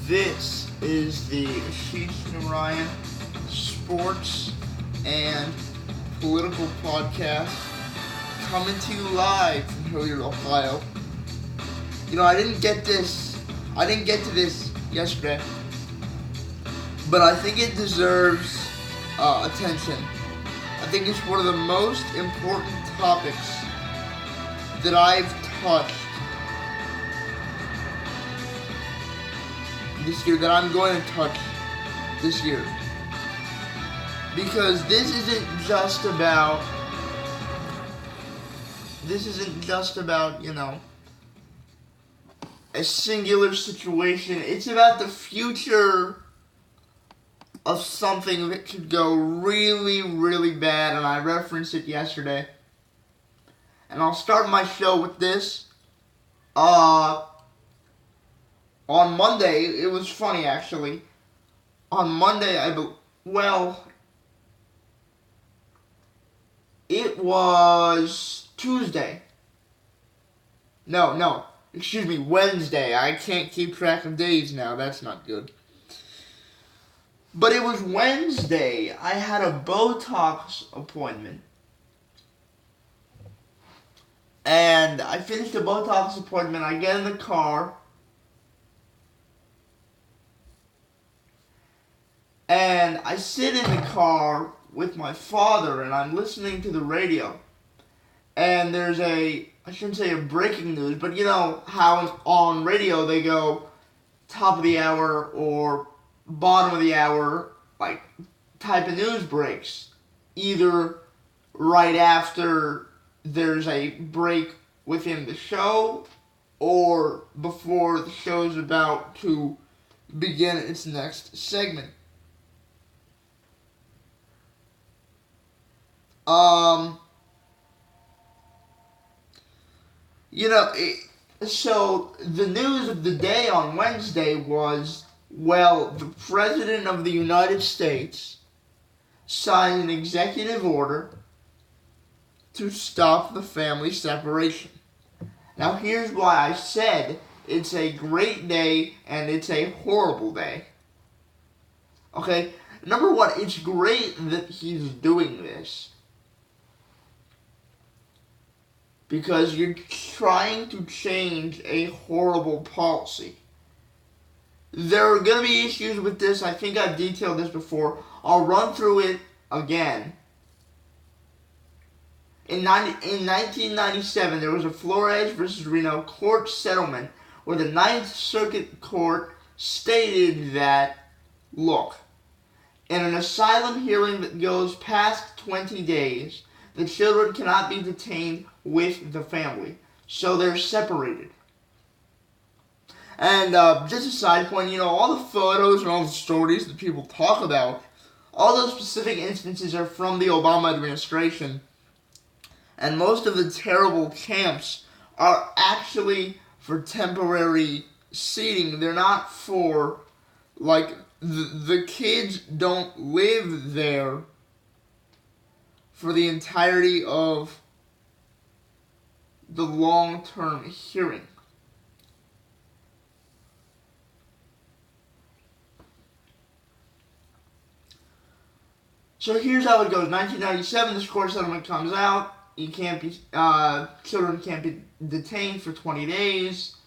This is the Ashish and Ryan Sports and Political Podcast coming to you live from Hilliard, Ohio. I didn't get to this yesterday, but I think it deserves attention. I think it's one of the most important topics that I've touched this year, that I'm going to touch this year. Because this isn't just about, a singular situation. It's about the future of something that could go really, really bad, and I referenced it yesterday. And I'll start my show with this. On Monday, it was funny actually. On Monday, it was Tuesday. Wednesday. I can't keep track of days now. That's not good. But it was Wednesday. I had a Botox appointment. And I finished the Botox appointment. I get in the car. And I sit in the car with my father, and I'm listening to the radio. And there's I shouldn't say a breaking news, but you know how on radio they go top of the hour or bottom of the hour, like type of news breaks. Either right after there's a break within the show, or before the show's about to begin its next segment. So the news of the day on Wednesday was, the President of the United States signed an executive order to stop the family separation. Now here's why I said it's a great day and it's a horrible day. Okay, number one, it's great that he's doing this, because you're trying to change a horrible policy. There are going to be issues with this. I think I've detailed this before. I'll run through it again. In 1997, there was a Flores versus Reno court settlement where the Ninth Circuit Court stated that, look, in an asylum hearing that goes past 20 days, the children cannot be detained with the family, so they're separated. And just a side point, all the photos and all the stories that people talk about, all those specific instances are from the Obama administration. And most of the terrible camps are actually for temporary seating. They're not for, the kids don't live there for the entirety of the long-term hearing. So here's how it goes. 1997, this court settlement comes out. Children can't be detained for 20 days.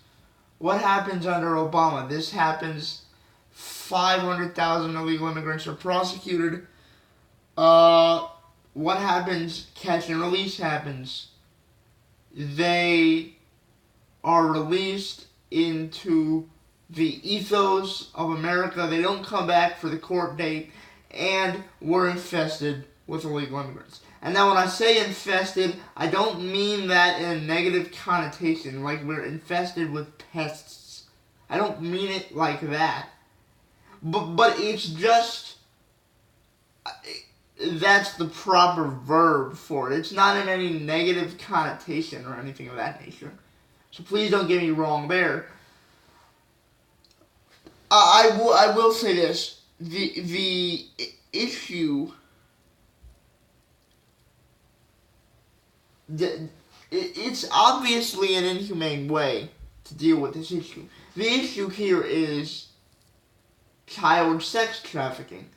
What happens under Obama? This happens. 500,000 illegal immigrants are prosecuted. What happens? Catch and release happens. They are released into the ethos of America. They don't come back for the court date, and we're infested with illegal immigrants. And now when I say infested, I don't mean that in a negative connotation, like we're infested with pests. I don't mean it like that. But it's just, that's the proper verb for it. It's not in any negative connotation or anything of that nature. So please don't get me wrong there. I will say this. The issue, it's obviously an inhumane way to deal with this issue. The issue here is child sex trafficking.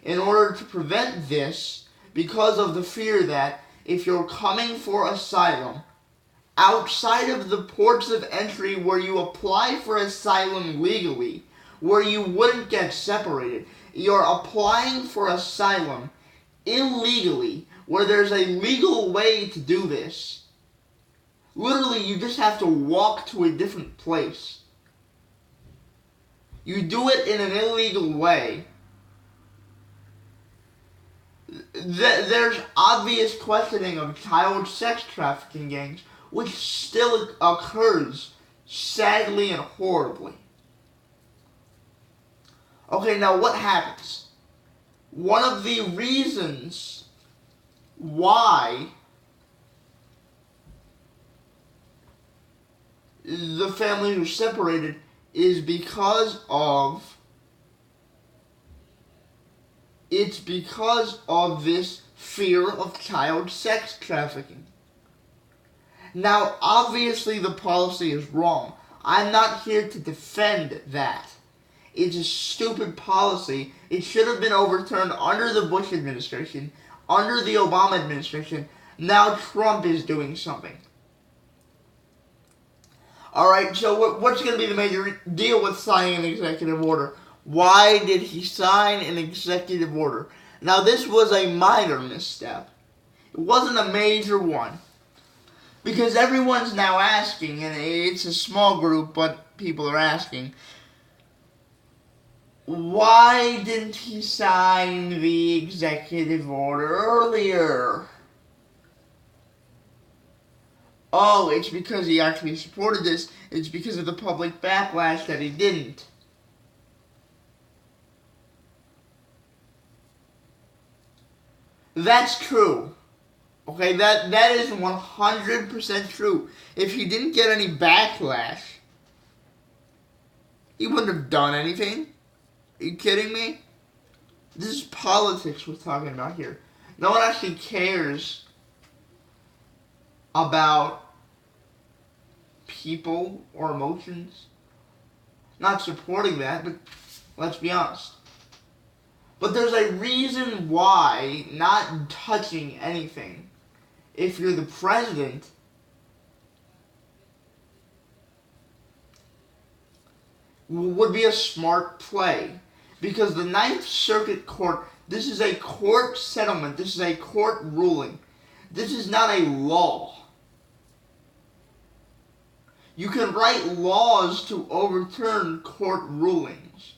In order to prevent this, because of the fear that if you're coming for asylum, outside of the ports of entry where you apply for asylum legally, where you wouldn't get separated, you're applying for asylum illegally, where there's a legal way to do this. Literally, you just have to walk to a different place. You do it in an illegal way. There's obvious questioning of child sex trafficking gangs, which still occurs, sadly and horribly. Okay, now what happens? One of the reasons why the families are separated is because of this fear of child sex trafficking. Now, obviously the policy is wrong. I'm not here to defend that. It's a stupid policy. It should have been overturned under the Bush administration, under the Obama administration. Now Trump is doing something. Alright, so what's going to be the major deal with signing an executive order? Why did he sign an executive order? Now, this was a minor misstep. It wasn't a major one. Because everyone's now asking, and it's a small group, but people are asking, why didn't he sign the executive order earlier? Oh, it's because he actually supported this. It's because of the public backlash that he didn't. That's true. Okay, that is 100% true. If he didn't get any backlash, he wouldn't have done anything. Are you kidding me? This is politics we're talking about here. No one actually cares about people or emotions. Not supporting that, but let's be honest. But there's a reason why not touching anything, if you're the president, would be a smart play. Because the Ninth Circuit Court, this is a court settlement, this is a court ruling. This is not a law. You can write laws to overturn court rulings.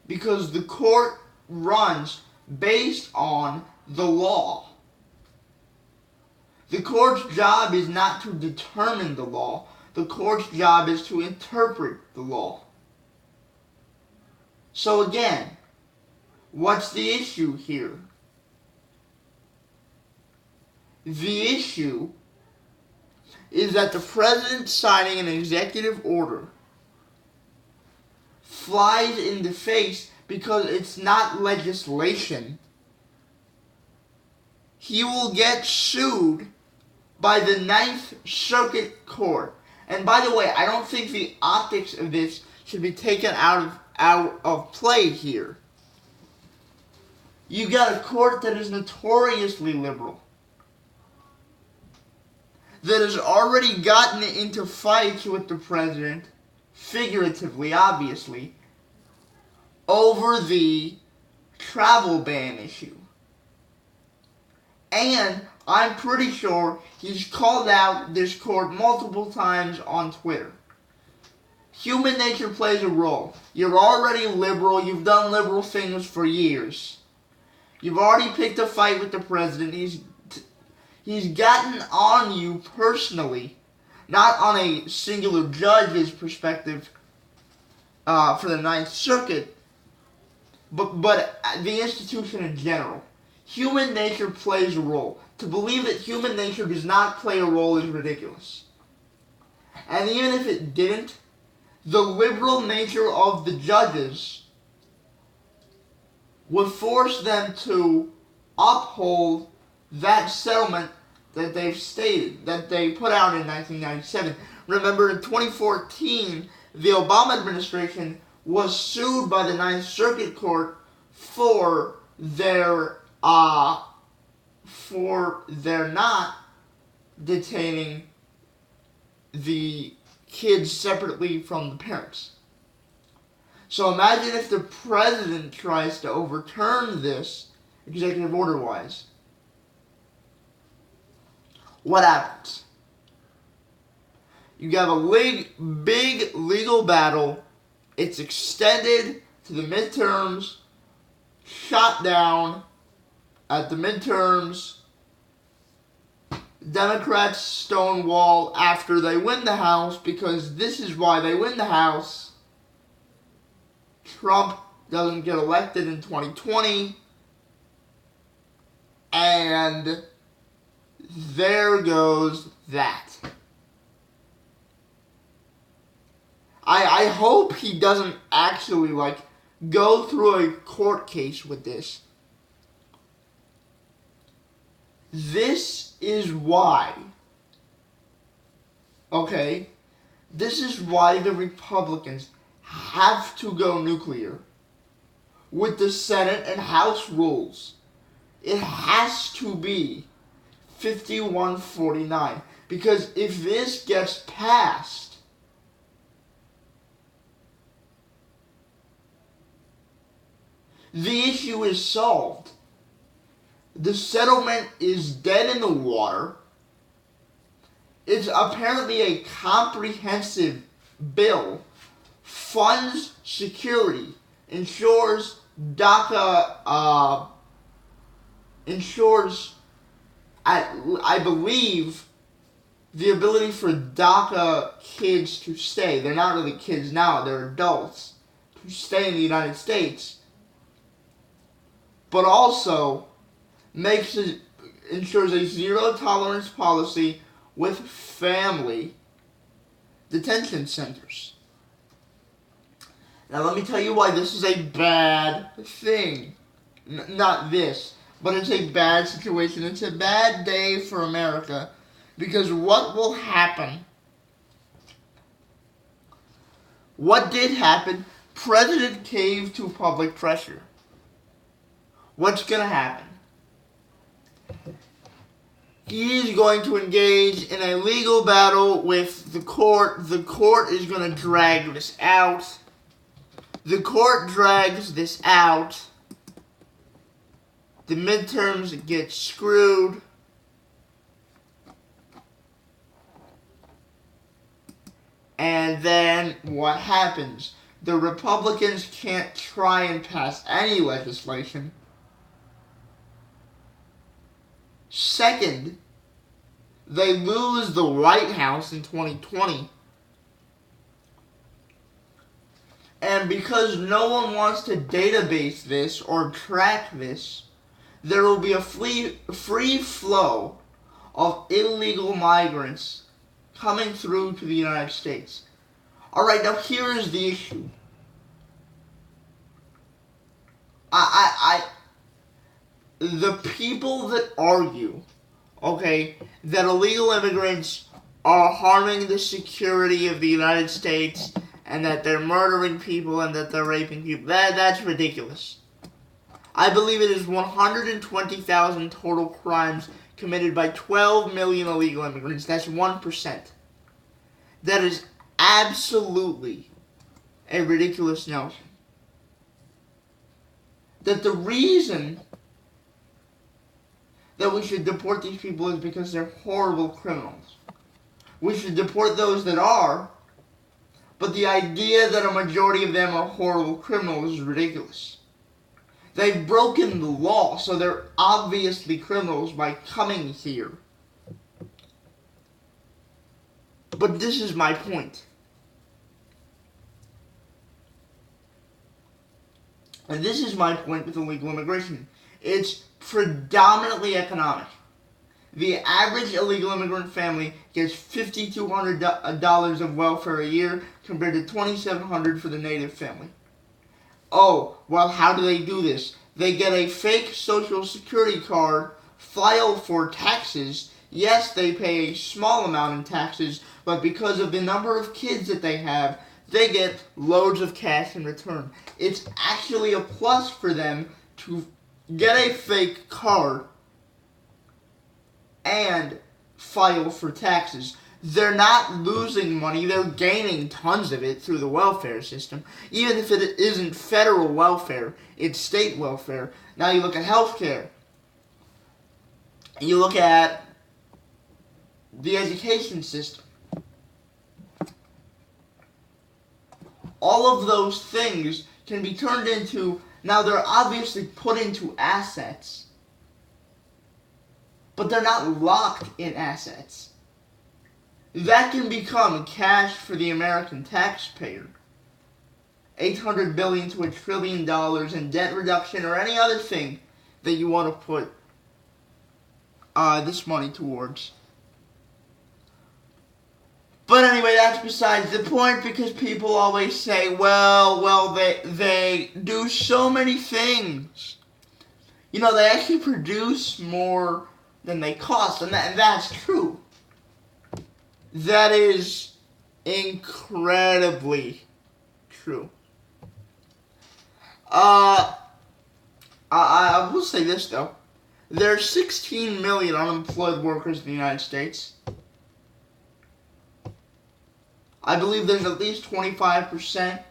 Because the court runs based on the law. The court's job is not to determine the law. The court's job is to interpret the law. So again, what's the issue here? The issue is that the president signing an executive order flies in the face because it's not legislation. He will get sued by the Ninth Circuit Court. And by the way, I don't think the optics of this should be taken out of play here. You got a court that is notoriously liberal, that has already gotten into fights with the president, figuratively, obviously, over the travel ban issue. And I'm pretty sure he's called out this court multiple times on Twitter. Human nature plays a role. You're already liberal. You've done liberal things for years. You've already picked a fight with the president. He's gotten on you personally, not on a singular judge's perspective for the Ninth Circuit, but the institution in general. Human nature plays a role. To believe that human nature does not play a role is ridiculous. And even if it didn't, the liberal nature of the judges would force them to uphold that settlement that they've stated, that they put out in 1997. Remember, in 2014, the Obama administration was sued by the Ninth Circuit Court for their not detaining the kids separately from the parents. So imagine if the president tries to overturn this executive order-wise. What happens? You have a big legal battle. It's extended to the midterms, shot down at the midterms. Democrats stonewall after they win the House, because this is why they win the House. Trump doesn't get elected in 2020. And there goes that. I hope he doesn't actually, go through a court case with this. This is why, this is why the Republicans have to go nuclear with the Senate and House rules. It has to be 51-49. Because if this gets passed, the issue is solved. The settlement is dead in the water. It's apparently a comprehensive bill. Funds security, ensures DACA, ensures, I believe, the ability for DACA kids to stay. They're not really kids now, they're adults, to stay in the United States. But also ensures a zero tolerance policy with family detention centers. Now let me tell you why this is a bad thing. Not this, but it's a bad situation. It's a bad day for America. Because what will happen? What did happen? President caved to public pressure. What's going to happen? He is going to engage in a legal battle with the court. The court is going to drag this out. The court drags this out. The midterms get screwed. And then what happens? The Republicans can't try and pass any legislation. Second, they lose the White House in 2020. And because no one wants to database this or track this, there will be a free flow of illegal migrants coming through to the United States. Alright, now here is the issue. The people that argue, that illegal immigrants are harming the security of the United States and that they're murdering people and that they're raping people, that's ridiculous. I believe it is 120,000 total crimes committed by 12 million illegal immigrants. That's 1%. That is absolutely a ridiculous notion. That the reason that we should deport these people is because they're horrible criminals. We should deport those that are, but the idea that a majority of them are horrible criminals is ridiculous. They've broken the law, so they're obviously criminals by coming here. But this is my point. And this is my point with illegal immigration. It's predominantly economic. The average illegal immigrant family gets $5,200 of welfare a year compared to $2,700 for the native family. Oh, well, how do they do this? They get a fake social security card, file for taxes. Yes, they pay a small amount in taxes, but because of the number of kids that they have, they get loads of cash in return. It's actually a plus for them to get a fake card and file for taxes. They're not losing money, they're gaining tons of it through the welfare system. Even if it isn't federal welfare, it's state welfare. Now you look at healthcare. You look at the education system. All of those things can be turned into, now they're obviously put into assets, but they're not locked in assets. That can become cash for the American taxpayer. $800 billion to $1 trillion in debt reduction or any other thing that you want to put this money towards. But anyway, that's besides the point, because people always say, well, they do so many things. You know, they actually produce more than they cost, and that's true. That is incredibly true. I will say this, though. There are 16 million unemployed workers in the United States. I believe there's at least 25%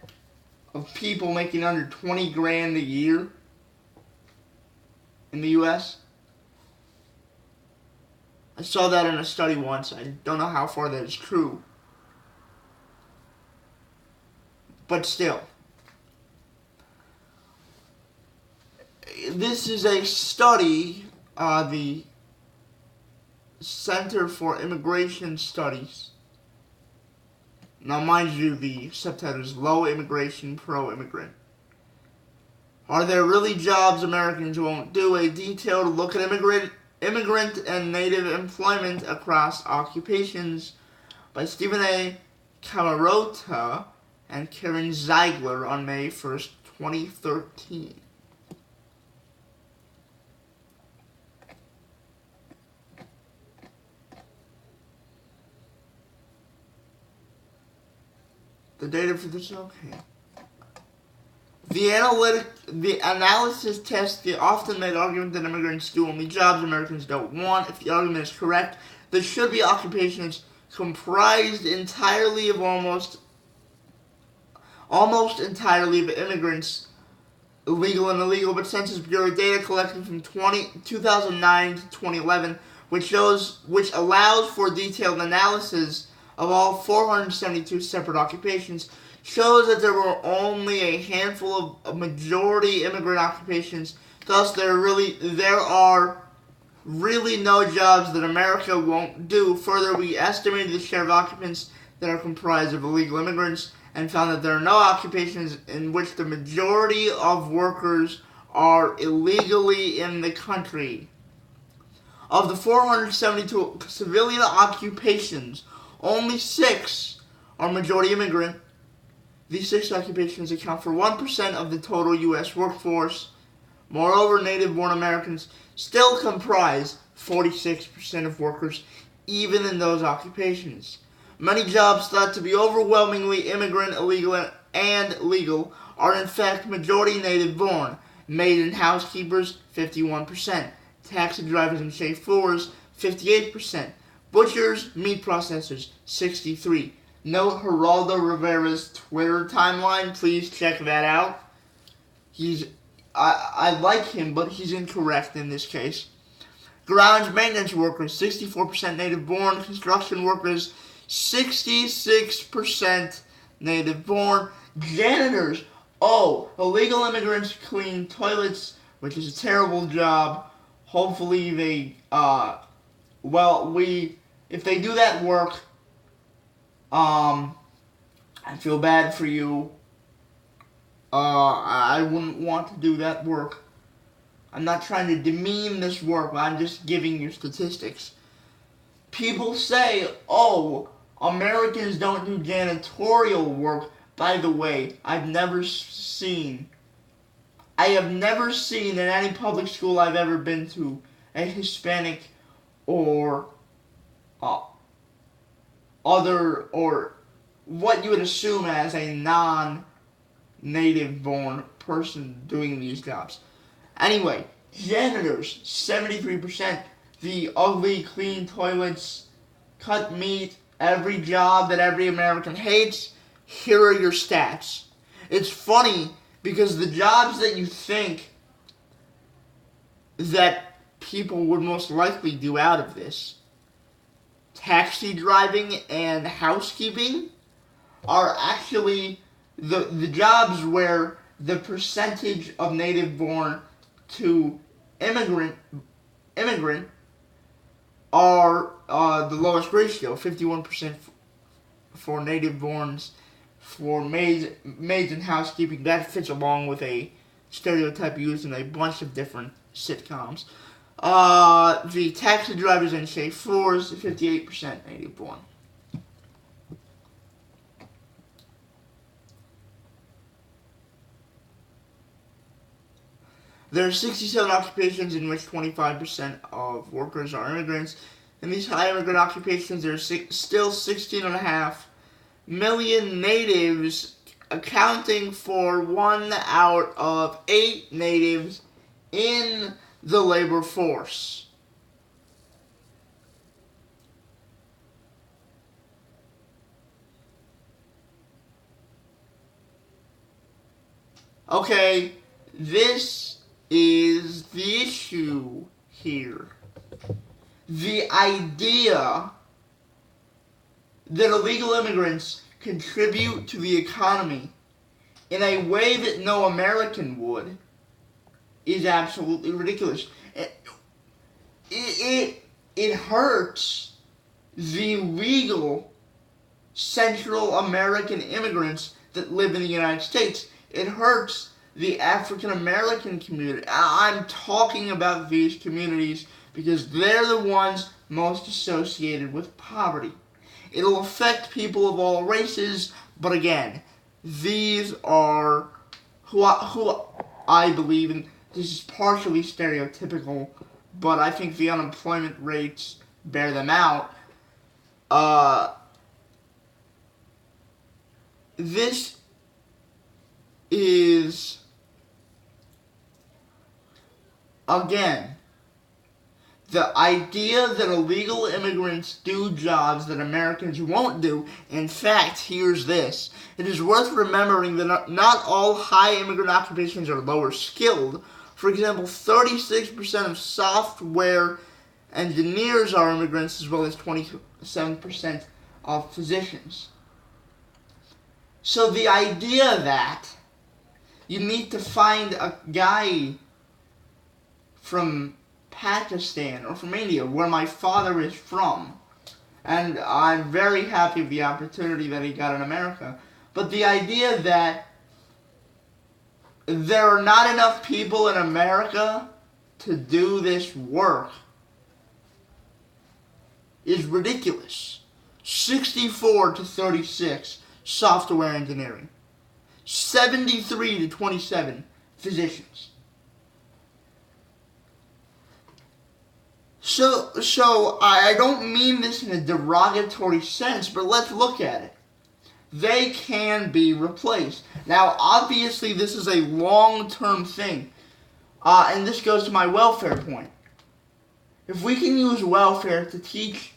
of people making under 20 grand a year in the U.S. I saw that in a study once. I don't know how far that is true. But still. This is a study, the Center for Immigration Studies. Now, mind you, the subtitle is Low Immigration, Pro-Immigrant. Are there really jobs Americans won't do? A detailed look at immigrant and native employment across occupations by Stephen A. Camarota and Karen Ziegler on May 1st, 2013. The data for this, okay. The analysis tests the often made argument that immigrants do only jobs Americans don't want. If the argument is correct, there should be occupations comprised entirely of almost entirely of immigrants, illegal and illegal, but Census Bureau data collected from 2009 to 2011, which allows for detailed analysis of all 472 separate occupations, shows that there were only a handful of majority immigrant occupations. Thus, there are really no jobs that America won't do. Further, we estimated the share of occupants that are comprised of illegal immigrants and found that there are no occupations in which the majority of workers are illegally in the country. Of the 472 civilian occupations, only 6 are majority immigrant. These 6 occupations account for 1% of the total U.S. workforce. Moreover, native-born Americans still comprise 46% of workers, even in those occupations. Many jobs thought to be overwhelmingly immigrant, illegal, and legal are in fact majority native-born. Maid and housekeepers, 51%. Taxi drivers and chauffeurs, 58%. Butchers, meat processors, 63%. Note Geraldo Rivera's Twitter timeline. Please check that out. I like him, but he's incorrect in this case. Grounds maintenance workers, 64% native-born. Construction workers, 66% native-born. Janitors, illegal immigrants clean toilets, which is a terrible job. Hopefully they, if they do that work, I feel bad for you. I wouldn't want to do that work. I'm not trying to demean this work, I'm just giving you statistics. People say, Americans don't do janitorial work. By the way, I have never seen in any public school I've ever been to a Hispanic or what you would assume as a non-native born person doing these jobs. Anyway, janitors, 73%. The ugly, clean toilets, cut meat, every job that every American hates. Here are your stats. It's funny because the jobs that you think that people would most likely do out of this, taxi driving and housekeeping, are actually the jobs where the percentage of native born to immigrant are the lowest ratio, 51% for native borns for maids and housekeeping. That fits along with a stereotype used in a bunch of different sitcoms. The taxi drivers and chauffeurs, 58% native born. There are 67 occupations in which 25% of workers are immigrants. In these high immigrant occupations, there are still 16.5 million natives, accounting for 1 out of 8 natives in the labor force. Okay, this is the issue here. The idea that illegal immigrants contribute to the economy in a way that no American would is absolutely ridiculous. It hurts the legal Central American immigrants that live in the United States. It hurts the African American community. I'm talking about these communities because they're the ones most associated with poverty. It'll affect people of all races, but again, these are who I believe in. This is partially stereotypical, but I think the unemployment rates bear them out. This is, again, the idea that illegal immigrants do jobs that Americans won't do. In fact, here's this. It is worth remembering that not all high immigrant occupations are lower skilled. For example, 36% of software engineers are immigrants, as well as 27% of physicians. So the idea that you need to find a guy from Pakistan or from India, where my father is from, and I'm very happy with the opportunity that he got in America, but the idea that there are not enough people in America to do this work is ridiculous. 64 to 36 software engineering, 73 to 27 physicians. So I don't mean this in a derogatory sense, but let's look at it. They can be replaced. Now, obviously, this is a long-term thing, and this goes to my welfare point. If we can use welfare to teach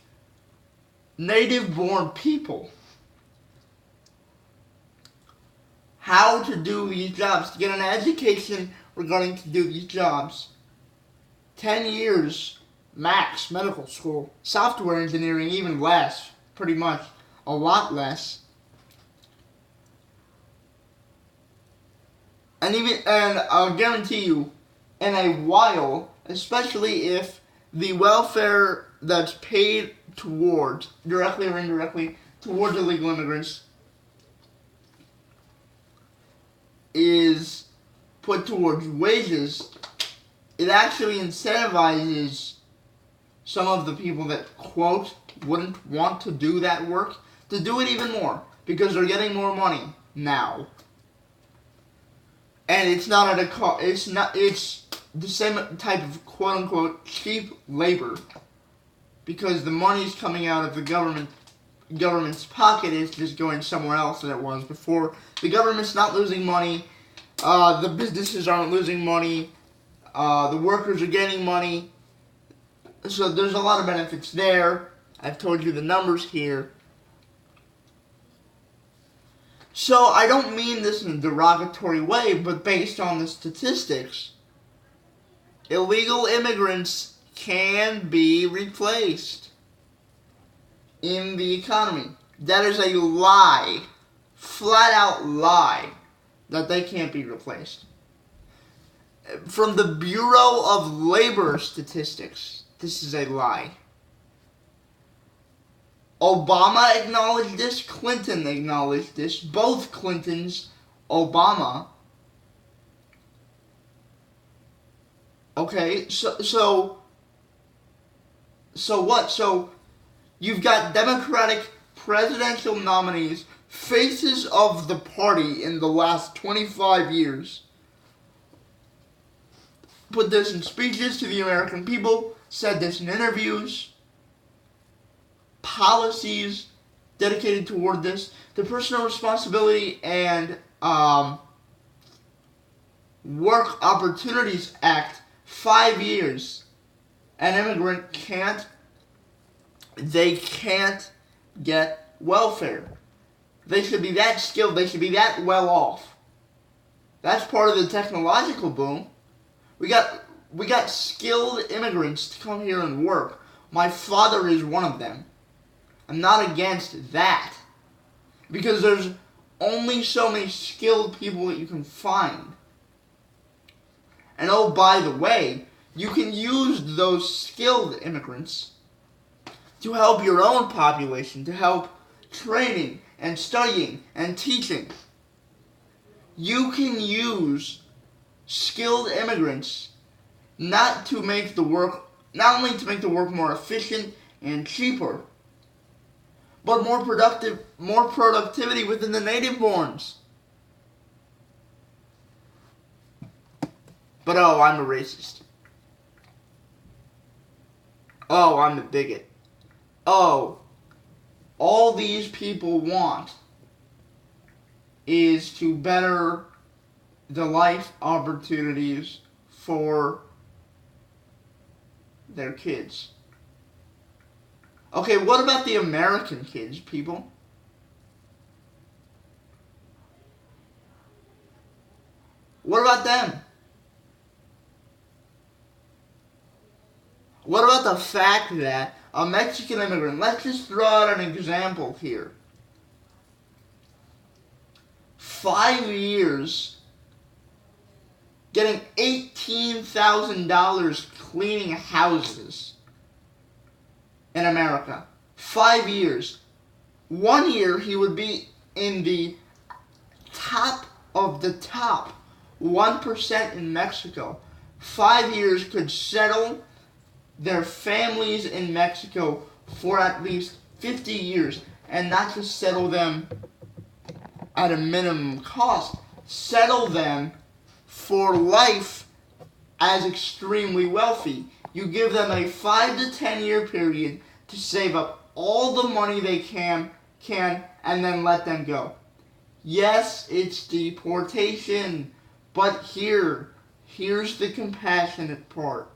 native-born people how to do these jobs, to get an education regarding to do these jobs, 10 years max, medical school, software engineering even less, pretty much a lot less. And I'll guarantee you, in a while, especially if the welfare that's paid towards, directly or indirectly, towards illegal immigrants is put towards wages, it actually incentivizes some of the people that, quote, wouldn't want to do that work to do it even more because they're getting more money now. And it's not at a cost. It's the same type of quote unquote cheap labor because the money's coming out of the government government's pocket is just going somewhere else than it was before. The government's not losing money. The businesses aren't losing money. The workers are getting money. So there's a lot of benefits there. I've told you the numbers here. So I don't mean this in a derogatory way, but based on the statistics, illegal immigrants can be replaced in the economy. That is a lie, flat out lie, that they can't be replaced. From the Bureau of Labor Statistics, this is a lie. Obama acknowledged this, Clinton acknowledged this, both Clintons, Obama. Okay, so what? So you've got Democratic presidential nominees, faces of the party in the last 25 years, put this in speeches to the American people, said this in interviews, policies dedicated toward this. The Personal Responsibility and Work Opportunities Act, 5 years. An immigrant can't get welfare. They should be that skilled, they should be that well off. That's part of the technological boom. We got skilled immigrants to come here and work. My father is one of them. I'm not against that, because there's only so many skilled people that you can find. And oh, by the way, you can use those skilled immigrants to help your own population, to help training and studying and teaching. You can use skilled immigrants not only to make the work more efficient and cheaper, but more productivity within the native borns. But oh, I'm a racist. Oh, I'm a bigot. Oh, all these people want is to better the life opportunities for their kids. Okay, what about the American kids, people? What about them? What about the fact that a Mexican immigrant, let's just throw out an example here. 5 years, getting $18,000 cleaning houses in America. 5 years. 1 year he would be in the top of the top 1% in Mexico. 5 years could settle their families in Mexico for at least 50 years, and not just settle them at a minimum cost, settle them for life as extremely wealthy. You give them a 5 to 10 year period to save up all the money they can, and then let them go. Yes, it's deportation, but here's the compassionate part.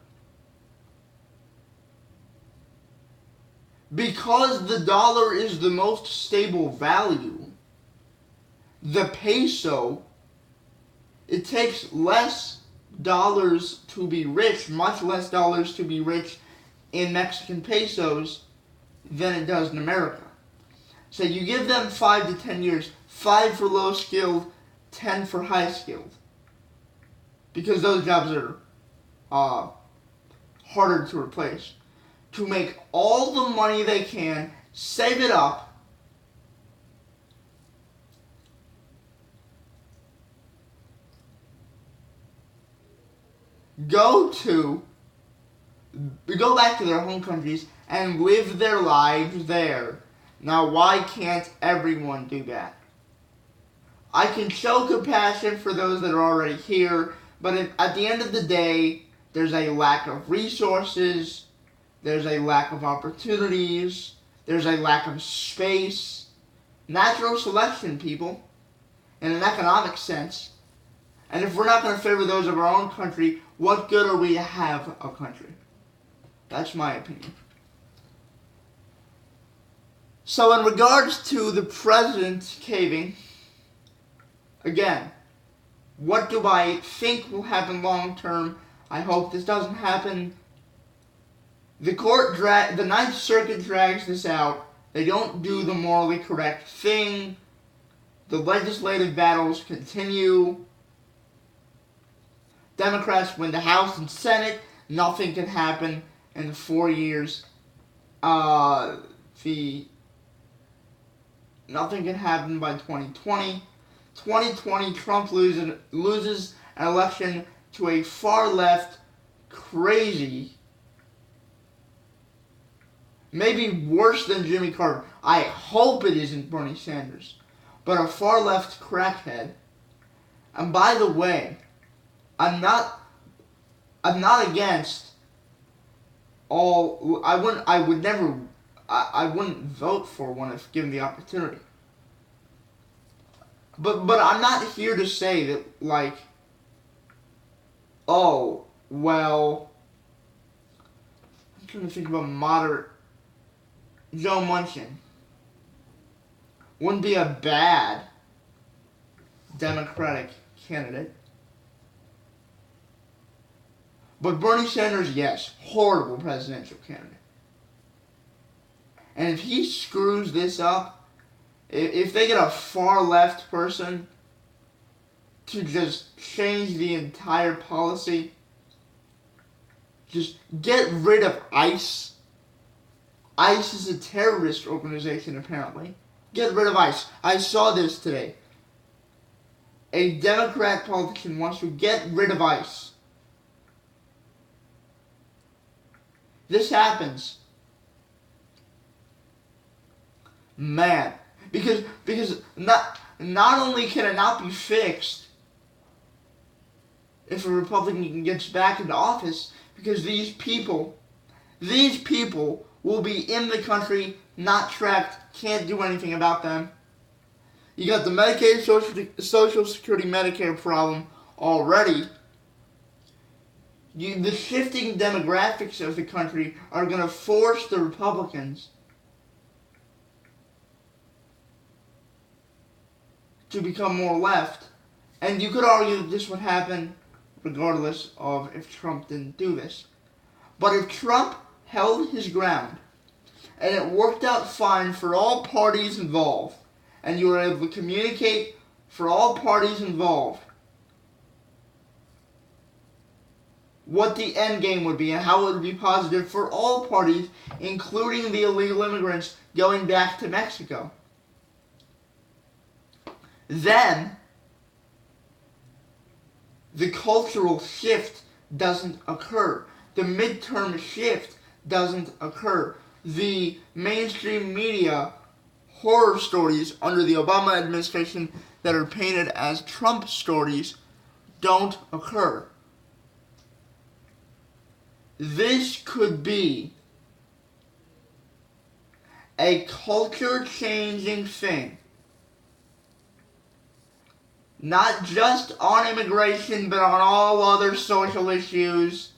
Because the dollar is the most stable value, the peso, it takes less dollars to be rich, much less dollars to be rich in Mexican pesos than it does in America. So you give them 5 to 10 years, 5 for low skilled, 10 for high skilled. Because those jobs are harder to replace. To make all the money they can, save it up, go back to their home countries and live their lives there. Now, why can't everyone do that? I can show compassion for those that are already here, but at the end of the day, there's a lack of resources, there's a lack of opportunities, There's a lack of space. Natural selection, people, in an economic sense. And if we're not going to favor those of our own country, what good are we to have a country? That's my opinion. So in regards to the president caving, again, what do I think will happen long term? I hope this doesn't happen. The Ninth Circuit drags this out. They don't do the morally correct thing. The legislative battles continue. Democrats win the House and Senate. Nothing can happen in 4 years. Nothing can happen by 2020. 2020, Trump loses an election to a far left, crazy, maybe worse than Jimmy Carter. I hope it isn't Bernie Sanders, but a far left crackhead. And by the way, I'm not against all. I wouldn't vote for one if given the opportunity. But I'm not here to say that, like, oh, well, I'm trying to think of a moderate. Joe Manchin wouldn't be a bad Democratic candidate. But Bernie Sanders, yes, horrible presidential candidate. And if he screws this up, if they get a far left person to just change the entire policy, just get rid of ICE. ICE is a terrorist organization, apparently. Get rid of ICE. I saw this today. A Democrat politician wants to get rid of ICE. This happens. Man. Because not only can it not be fixed if a Republican gets back into office, because these people will be in the country, not trapped, can't do anything about them. You got the Medicaid, Social Security, Medicare problem already. The shifting demographics of the country are going to force the Republicans to become more left. And you could argue that this would happen regardless of if Trump didn't do this. But if Trump held his ground and it worked out fine for all parties involved, and you were able to communicate for all parties involved what the end game would be and how it would be positive for all parties, including the illegal immigrants going back to Mexico, then the cultural shift doesn't occur. The midterm shift doesn't occur. The mainstream media horror stories under the Obama administration that are painted as Trump stories don't occur. This could be a culture-changing thing. Not just on immigration, but on all other social issues.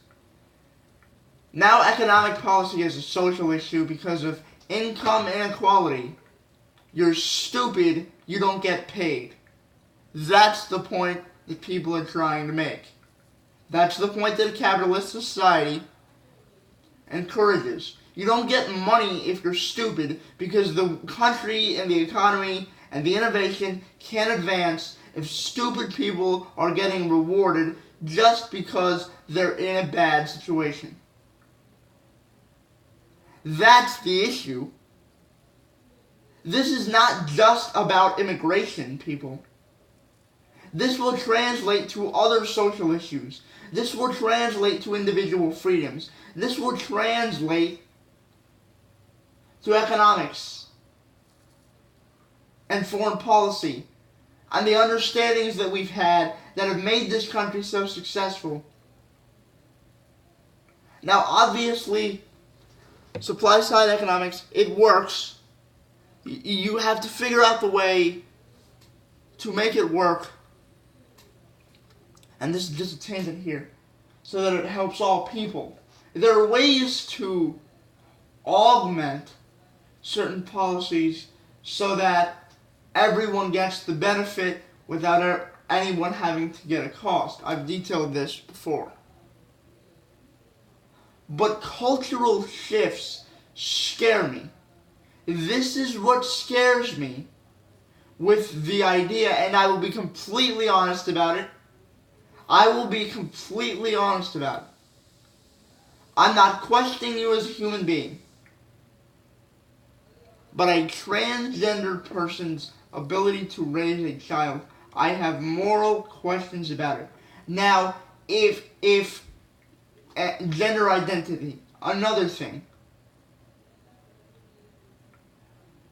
Now economic policy is a social issue because of income inequality. You're stupid, you don't get paid. That's the point that people are trying to make. That's the point that a capitalist society encourages. You don't get money if you're stupid, because the country and the economy and the innovation can't advance if stupid people are getting rewarded just because they're in a bad situation. That's the issue. This is not just about immigration, people. This will translate to other social issues. This will translate to individual freedoms. This will translate to economics and foreign policy and the understandings that we've had that have made this country so successful. Now, obviously, Supply side economics, it works. You have to figure out the way to make it work. And this is just a tangent here, so that it helps all people. There are ways to augment certain policies so that everyone gets the benefit without anyone having to get a cost. I've detailed this before. But cultural shifts scare me. This is what scares me with the idea, and I will be completely honest about it. I will be completely honest about it. I'm not questioning you as a human being, but a transgender person's ability to raise a child, I have moral questions about it. Now, if gender identity, another thing.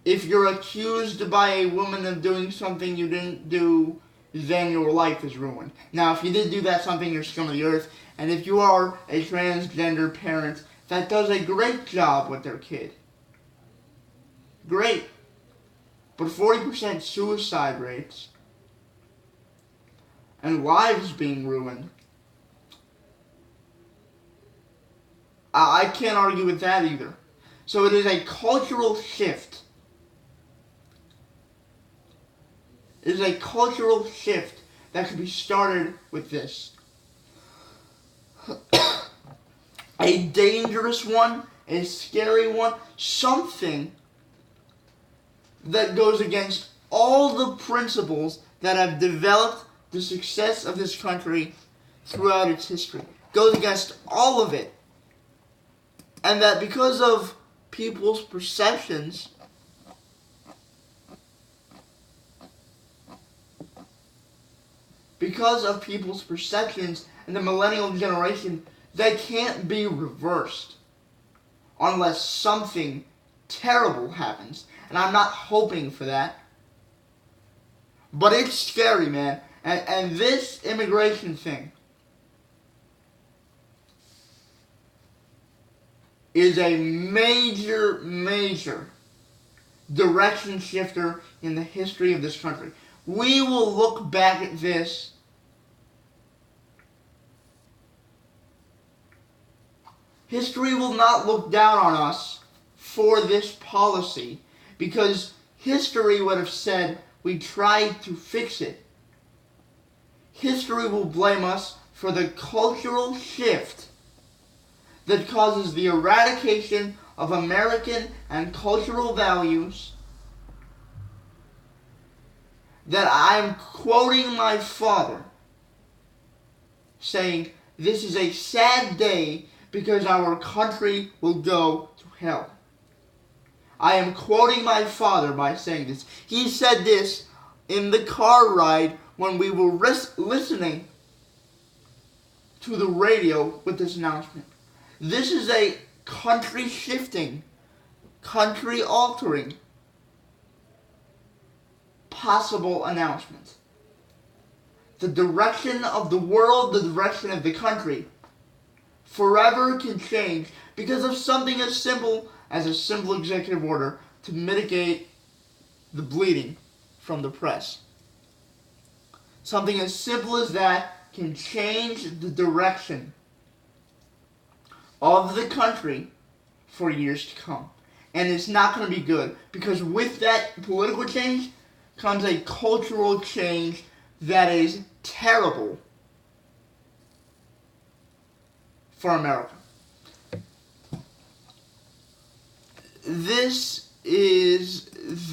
If you're accused by a woman of doing something you didn't do, then your life is ruined. Now, if you did do that something, you're scum of the earth. And if you are a transgender parent that does a great job with their kid, great. But 40% suicide rates and lives being ruined, I can't argue with that either. So it is a cultural shift. It is a cultural shift that could be started with this. A dangerous one, a scary one, something that goes against all the principles that have developed the success of this country throughout its history. Goes against all of it. And that because of people's perceptions, and the millennial generation, they can't be reversed unless something terrible happens. And I'm not hoping for that. But it's scary, man. And this immigration thing is a major, major direction shifter in the history of this country. We will look back at this history will not look down on us for this policy, because history would have said we tried to fix it. History will blame us for the cultural shift that causes the eradication of American and cultural values, that I'm quoting my father, saying, "This is a sad day because our country will go to hell." I am quoting my father by saying this. He said this in the car ride when we were listening to the radio with this announcement. This is a country-shifting, country-altering possible announcement. The direction of the world, the direction of the country, forever can change because of something as simple as a simple executive order to mitigate the bleeding from the press. Something as simple as that can change the direction of the country for years to come. And it's not going to be good, because with that political change comes a cultural change that is terrible for America. This is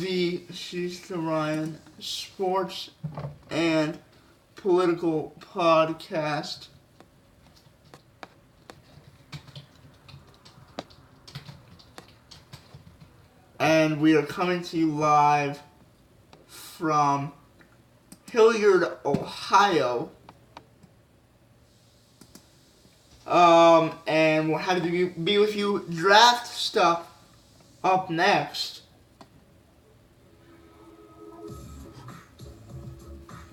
the Ashish Ryan Sports and Political Podcast. And we are coming to you live from Hilliard, Ohio. And we're happy to be with you. Draft stuff up next.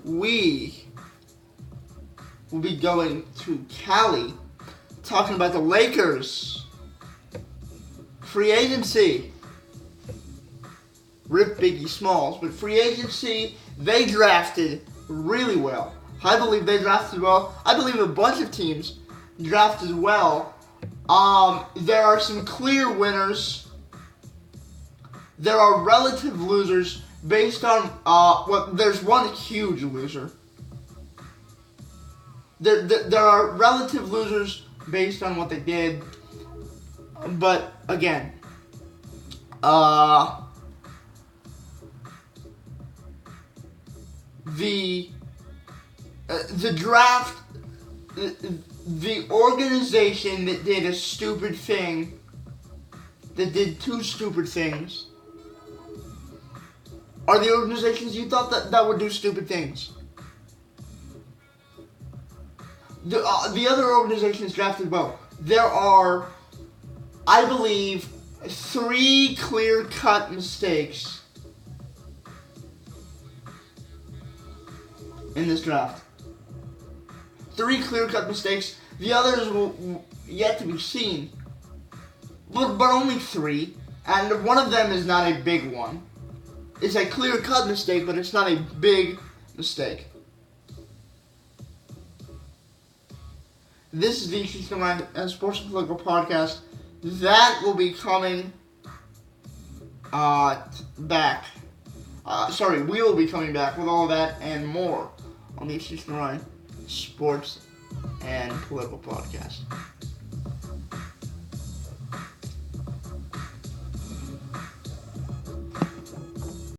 We will be going to Cali, talking about the Lakers free agency. Rip Biggie Smalls. But free agency, they drafted really well. I believe they drafted well. I believe a bunch of teams drafted well. There are some clear winners. There are relative losers based on, there's one huge loser. There are relative losers based on what they did. But, again, the draft, the organization that did a stupid thing, that did two stupid things, are the organizations you thought that would do stupid things. The other organizations drafted well. There are, I believe, 3 clear-cut mistakes in this draft. 3 clear-cut mistakes. The others will yet to be seen. But only 3. And one of them is not a big one. It's a clear-cut mistake, but it's not a big mistake. This is the Ashish and Sports and Political Podcast. That will be coming back. We will be coming back with all that and more on the Ashish and Sports and Political Podcast.